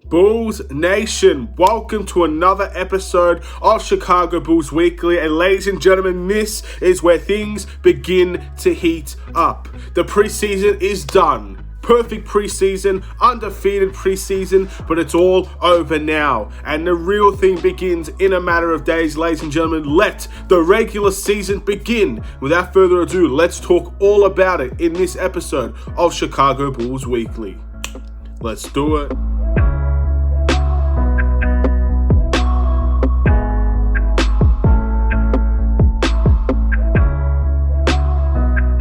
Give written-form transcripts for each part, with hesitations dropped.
Bulls Nation, welcome to another episode of Chicago Bulls Weekly, and ladies and gentlemen, this is where things begin to heat up. The preseason is done. Perfect preseason, undefeated preseason, but it's all over now. And the real thing begins in a matter of days, ladies and gentlemen. Let the regular season begin. Without further ado, let's talk all about it in this episode of Chicago Bulls Weekly. Let's do it.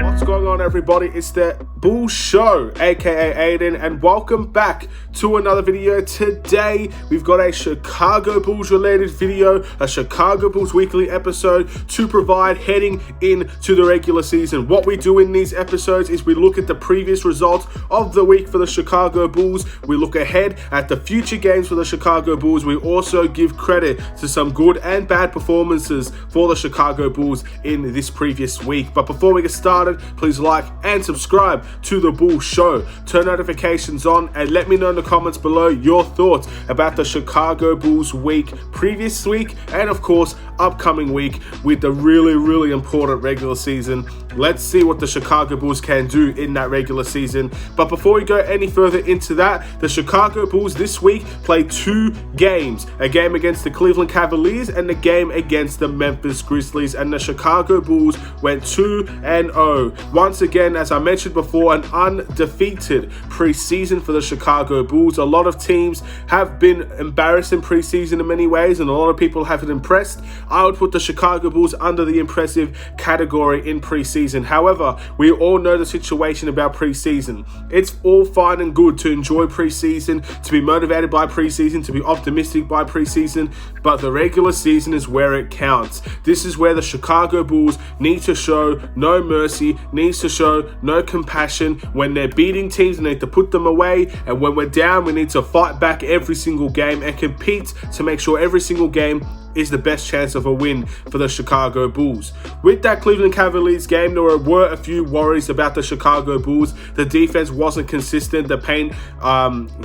What's going on, everybody? It's the Bulls Show, aka Aidan, and welcome back to another video. Today we've got a Chicago Bulls related video, a Chicago Bulls Weekly episode to provide heading into the regular season. What we do in these episodes is we look at the previous results of the week for the Chicago Bulls. We look ahead at the future games for the Chicago Bulls. We also give credit to some good and bad performances for the Chicago Bulls in this previous week. But before we get started, please like and subscribe to the Bulls Show. Turn notifications on and let me know in the comments below your thoughts about the Chicago Bulls week, previous week, and of course upcoming week with the really important regular season. Let's see what the Chicago Bulls can do in that regular season. But before we go any further into that, the Chicago Bulls this week played two games, a game against the Cleveland Cavaliers and a game against the Memphis Grizzlies, and the Chicago Bulls went 2-0. Once again, as I mentioned before, an undefeated preseason for the Chicago Bulls. A lot of teams have been embarrassed in preseason in many ways, and a lot of people haven't impressed. I would put the Chicago Bulls under the impressive category in preseason. However, we all know the situation about preseason. It's all fine and good to enjoy preseason, to be motivated by preseason, to be optimistic by preseason, but the regular season is where it counts. This is where the Chicago Bulls need to show no mercy, needs to show no compassion. When they're beating teams, they need to put them away, and when we're down, we need to fight back every single game and compete to make sure every single game is the best chance of a win for the Chicago Bulls. With that Cleveland Cavaliers game, there were a few worries about the Chicago Bulls. The defense wasn't consistent. The paint,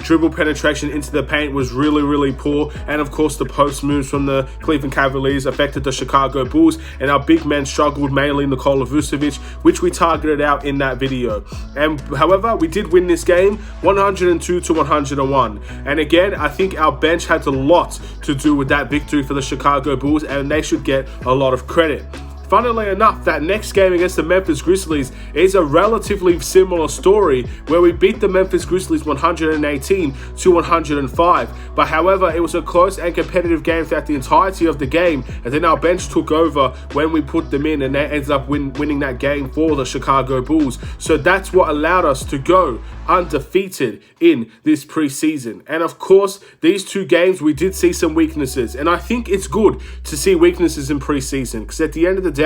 dribble penetration into the paint was really poor. And of course, the post moves from the Cleveland Cavaliers affected the Chicago Bulls. And our big men struggled, mainly Nikola Vucevic, which we targeted out in that video. And however, we did win this game 102-101. And again, I think our bench had a lot to do with that victory for the Chicago Bulls, and they should get a lot of credit. Funnily enough, that next game against the Memphis Grizzlies is a relatively similar story, where we beat the Memphis Grizzlies 118-105. But however, it was a close and competitive game throughout the entirety of the game, and then our bench took over when we put them in, and they ended up winning that game for the Chicago Bulls. So that's what allowed us to go undefeated in this preseason. And of course, these two games we did see some weaknesses, and I think it's good to see weaknesses in preseason, because at the end of the day,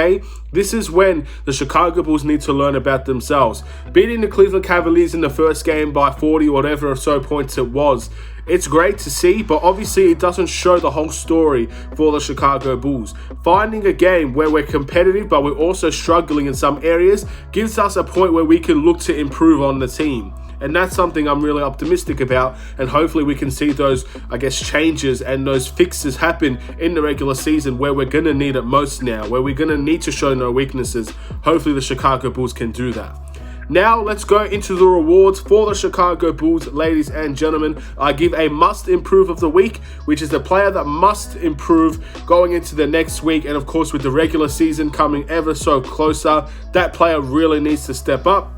this is when the Chicago Bulls need to learn about themselves. Beating the Cleveland Cavaliers in the first game by 40 whatever or so points it was, it's great to see, but obviously it doesn't show the whole story for the Chicago Bulls. Finding a game where we're competitive but we're also struggling in some areas gives us a point where we can look to improve on the team. And that's something I'm really optimistic about, and hopefully we can see those, changes and those fixes happen in the regular season, where we're going to need it most now, where we're going to need to show no weaknesses. Hopefully the Chicago Bulls can do that. Now let's go into the rewards for the Chicago Bulls, ladies and gentlemen. I give a must improve of the week, which is the player that must improve going into the next week. And of course, with the regular season coming ever so closer, that player really needs to step up.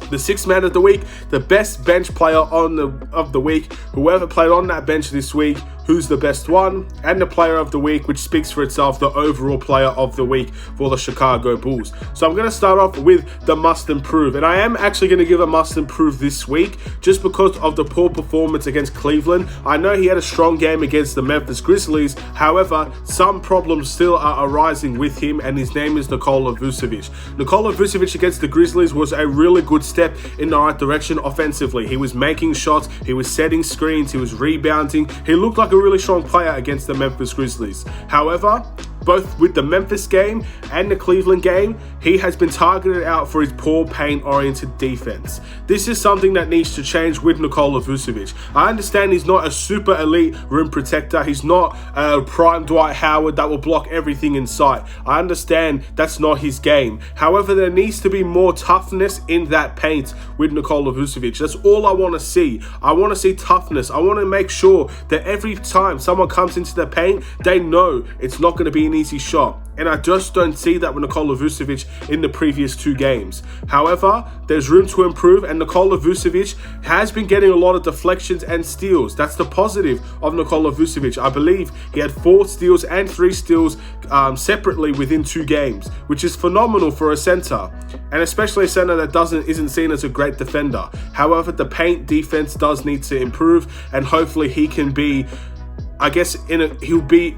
The sixth man of the week, the best bench player of the week, whoever played on that bench this week, who's the best one, and the player of the week, which speaks for itself, the overall player of the week for the Chicago Bulls. So I'm going to start off with the must improve, and I am actually going to give a must improve this week just because of the poor performance against Cleveland. I know he had a strong game against the Memphis Grizzlies, however, some problems still are arising with him, and his name is Nikola Vucevic. Nikola Vucevic against the Grizzlies was a really good step in the right direction offensively. He was making shots, he was setting screens, he was rebounding. He looked like a really strong player against the Memphis Grizzlies. However, both with the Memphis game and the Cleveland game, he has been targeted out for his poor paint-oriented defense. This is something that needs to change with Nikola Vucevic. I understand he's not a super elite rim protector. He's not a prime Dwight Howard that will block everything in sight. I understand that's not his game. However, there needs to be more toughness in that paint with Nikola Vucevic. That's all I want to see. I want to see toughness. I want to make sure that every time someone comes into the paint, they know it's not going to be an easy shot. And I just don't see that with Nikola Vucevic in the previous 2 games. However, there's room to improve, and Nikola Vucevic has been getting a lot of deflections and steals. That's the positive of Nikola Vucevic. I believe he had 4 steals and 3 steals separately within 2 games, which is phenomenal for a center, and especially a center that isn't seen as a great defender. However, the paint defense does need to improve, and hopefully he can be, he'll be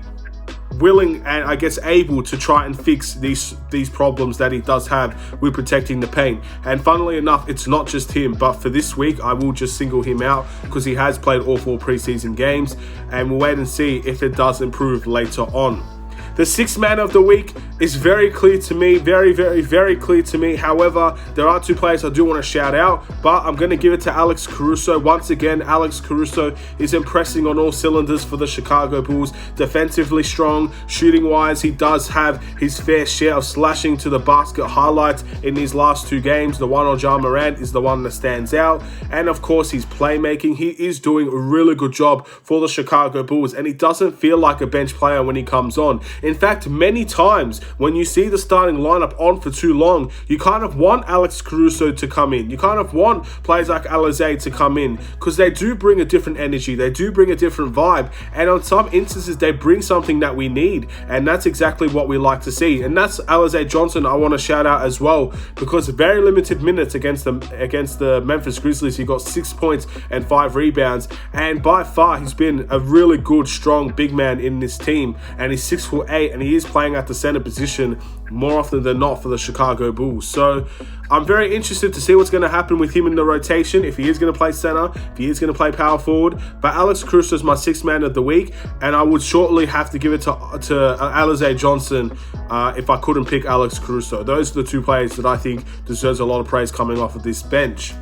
willing and able to try and fix these problems that he does have with protecting the paint. And funnily enough, it's not just him, but for this week I will just single him out because he has played all 4 preseason games, and we'll wait and see if it does improve later on. The sixth man of the week is very clear to me, very, very, very clear to me. However, there are 2 players I do want to shout out, but I'm going to give it to Alex Caruso. Once again, Alex Caruso is impressing on all cylinders for the Chicago Bulls. Defensively strong, shooting-wise, he does have his fair share of slashing to the basket highlights in these last 2 games. The one on Ja Morant is the one that stands out. And of course, his playmaking. He is doing a really good job for the Chicago Bulls, and he doesn't feel like a bench player when he comes on. In fact, many times when you see the starting lineup on for too long, you kind of want Alex Caruso to come in. You kind of want players like Alizé to come in because they do bring a different energy. They do bring a different vibe. And on some instances, they bring something that we need. And that's exactly what we like to see. And that's Alizé Johnson I want to shout out as well, because very limited minutes against the Memphis Grizzlies. He got 6 points and 5 rebounds. And by far, he's been a really good, strong big man in this team. And he's 6'8", and he is playing at the center position more often than not for the Chicago Bulls. So I'm very interested to see what's going to happen with him in the rotation, if he is going to play center, if he is going to play power forward. But Alex Caruso is my 6th man of the week, and I would shortly have to give it to Alizé Johnson if I couldn't pick Alex Caruso. Those are the 2 players that I think deserves a lot of praise coming off of this bench.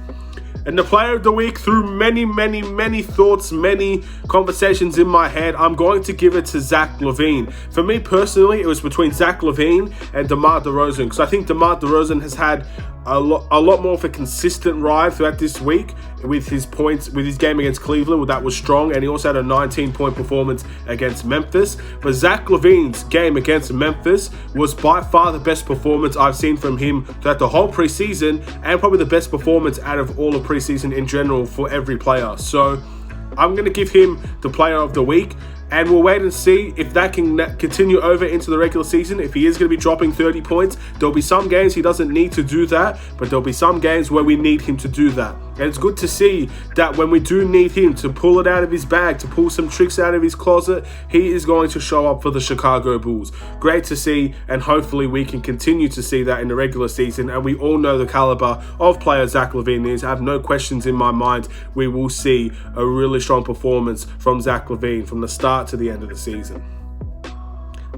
And the player of the week, through many, many, many thoughts, many conversations in my head, I'm going to give it to Zach LaVine. For me personally, it was between Zach LaVine and DeMar DeRozan, because I think DeMar DeRozan has had a lot more of a consistent ride throughout this week with his points, with his game against Cleveland, that was strong, and he also had a 19-point performance against Memphis. But Zach LaVine's game against Memphis was by far the best performance I've seen from him throughout the whole preseason, and probably the best performance out of all of preseason in general for every player. So I'm going to give him the player of the week. And we'll wait and see if that can continue over into the regular season. If he is going to be dropping 30 points, there'll be some games he doesn't need to do that, but there'll be some games where we need him to do that. And it's good to see that when we do need him to pull it out of his bag, to pull some tricks out of his closet, he is going to show up for the Chicago Bulls. Great to see, and hopefully we can continue to see that in the regular season. And we all know the caliber of player Zach LaVine is. I have no questions in my mind. We will see a really strong performance from Zach LaVine from the start to the end of the season.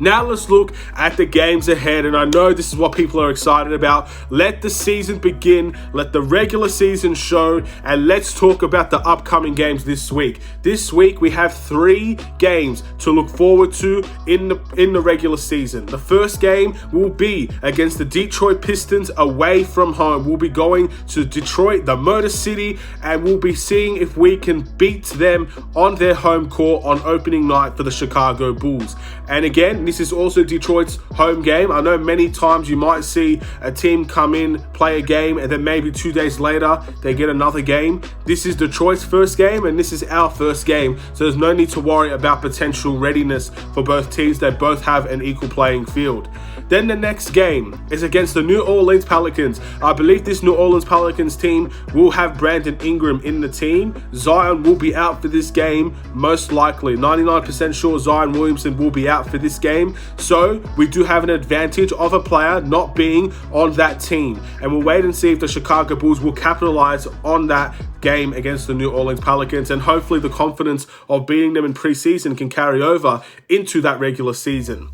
Now let's look at the games ahead, and I know this is what people are excited about. Let the season begin, let the regular season show, and let's talk about the upcoming games this week. This week we have 3 games to look forward to in the regular season. The first game will be against the Detroit Pistons away from home. We'll be going to Detroit, the Motor City, and we'll be seeing if we can beat them on their home court on opening night for the Chicago Bulls. And again, this is also Detroit's home game. I know many times you might see a team come in, play a game, and then maybe 2 days later, they get another game. This is Detroit's first game, and this is our first game. So there's no need to worry about potential readiness for both teams. They both have an equal playing field. Then the next game is against the New Orleans Pelicans. I believe this New Orleans Pelicans team will have Brandon Ingram in the team. Zion will be out for this game, most likely. 99% sure Zion Williamson will be out for this game. So we do have an advantage of a player not being on that team. And we'll wait and see if the Chicago Bulls will capitalize on that game against the New Orleans Pelicans. And hopefully the confidence of beating them in preseason can carry over into that regular season.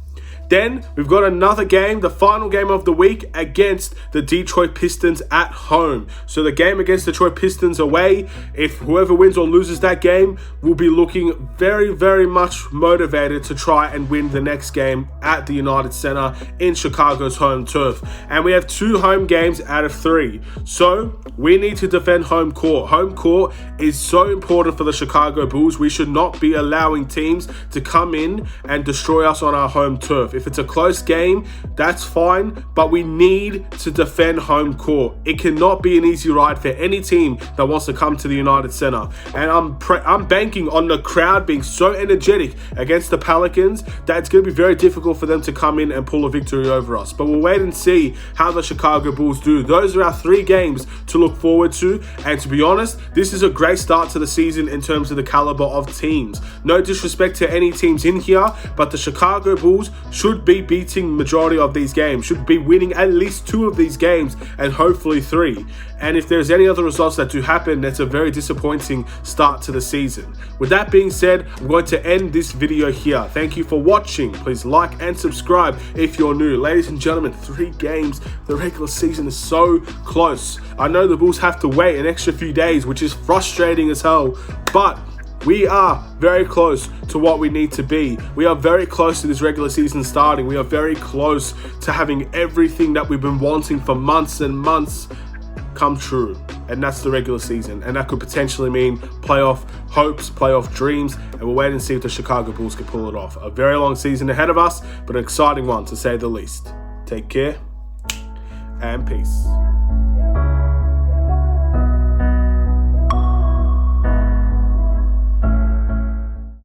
Then we've got another game, the final game of the week, against the Detroit Pistons at home. So the game against Detroit Pistons away, if whoever wins or loses that game, will be looking very, very much motivated to try and win the next game at the United Center in Chicago's home turf. And we have 2 home games out of 3. So we need to defend home court. Home court is so important for the Chicago Bulls. We should not be allowing teams to come in and destroy us on our home turf. If it's a close game, that's fine, but we need to defend home court. It cannot be an easy ride for any team that wants to come to the United Center. And I'm banking on the crowd being so energetic against the Pelicans that it's going to be very difficult for them to come in and pull a victory over us. But we'll wait and see how the Chicago Bulls do. Those are our 3 games to look forward to. And to be honest, this is a great start to the season in terms of the caliber of teams. No disrespect to any teams in here, but the Chicago Bulls should be beating majority of these games, should be winning at least 2 of these games and hopefully 3. And if there's any other results that do happen, that's a very disappointing start to the season. With that being said, I'm going to end this video here. Thank you for watching. Please like and subscribe if you're new. Ladies and gentlemen, 3 games. The regular season is so close. I know the Bulls have to wait an extra few days, which is frustrating as hell, but we are very close to what we need to be. We are very close to this regular season starting. We are very close to having everything that we've been wanting for months and months come true. And that's the regular season. And that could potentially mean playoff hopes, playoff dreams. And we'll wait and see if the Chicago Bulls can pull it off. A very long season ahead of us, but an exciting one to say the least. Take care and peace.